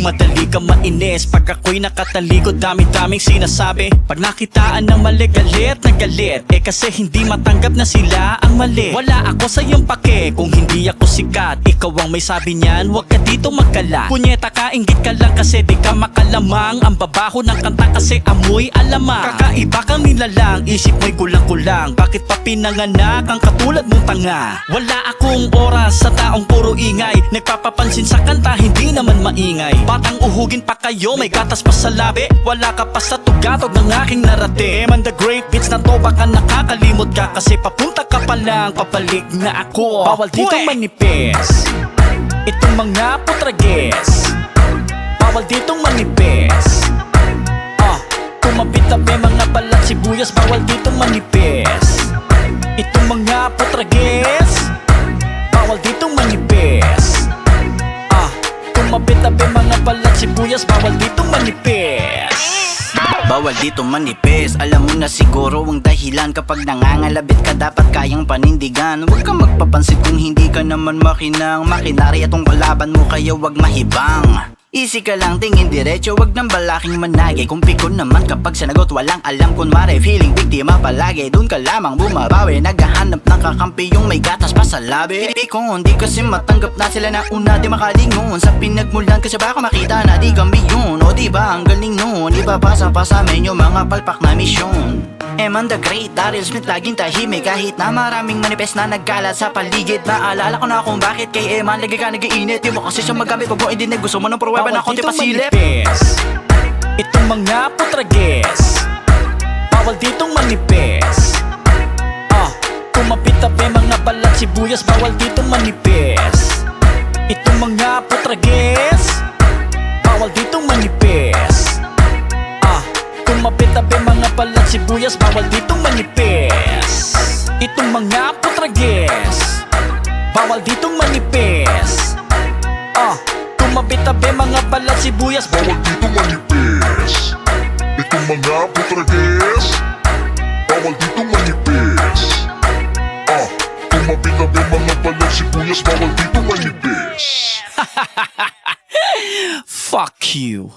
Yung madali ka mainis pag ako'y nakatalikod, dami-daming sinasabi. Pag nakitaan ng mali, galit na galit. Eh kasi hindi matanggap na sila ang mali. Wala ako sa iyong pake kung hindi ako sikat. Ikaw ang may sabi niyan, huwag ka dito magkalat. Punyeta ka, inggit ka lang kasi di ka makalamang. Ang babaho ng kanta kasi amoy alamang. Kakaiba kang nilalang, isip mo'y kulang-kulang. Bakit pa pinanganak ang katulad mong tanga? Wala akong oras sa taong puro ingay. Nagpapapansin sa kanta, hindi naman maingay. Batang uhugin pa kayo, may gatas pa sa labi. Wala ka pa sa tugatog ng aking narate. Man the great beats na to, baka nakakalimot ka. Kasi papunta ka pa lang, papalig na ako. Bawal dito manipis itong mga putrages. Bawal dito manipis. Tumapit-tabi mga balat sibuyas. Bawal dito manipis itong mga putrages. Bawal dito manipis. Tumapit-tabi mga balat sibuyas. Bawal dito manipis. Bawal dito manipis. Alam mo na siguro ang dahilan. Kapag nangangalabit ka dapat kayang panindigan. Huwag kang magpapansin kung hindi ka naman makinang. Makinari atong kalaban mo kaya huwag mahibang. Easy ka lang, tingin diretso, wag nang balaking managay. Kung pikon naman kapag sinagot, walang alam kunwari. Feeling biktima palagi, dun ka lamang bumabawi. Naghahanap ng kakampi yung may gatas pa sa labi. Pikon, di kasi matanggap na sila na una. Di makalingon sa pinagmulan kasi baka makita na di kami yun. O diba ang galing nun, ipapasa pa sa amin yung mga palpak na misyon. Eman the Great, Daryl Smith laging tahimik. Kahit na maraming manifest na nagkalat sa paligid. Naalala ko na kung bakit kay Eman lagi ka nag-iinit. Di mo kasi siya magamit, pag mo indinig gusto mo ng pruweba na konti pasilip. Itong mga putrages. Bawal ditong manipis. Tumapit-tabi mga balat sibuyas. Bawal ditong manipis itong mga putrages. Bawal ditong manipis. Tumapit-tabi mga balat sibuyas. Bawal ditong manipis itong mga putrages. Bawal ditong manipis. Tumapit-tabi mga balat sibuyas. Bawal dito manipis itong mga putrages. Bawal dito manipis. Tumapit-tabi mga balat sibuyas. Bawal dito manipis. Fuck you.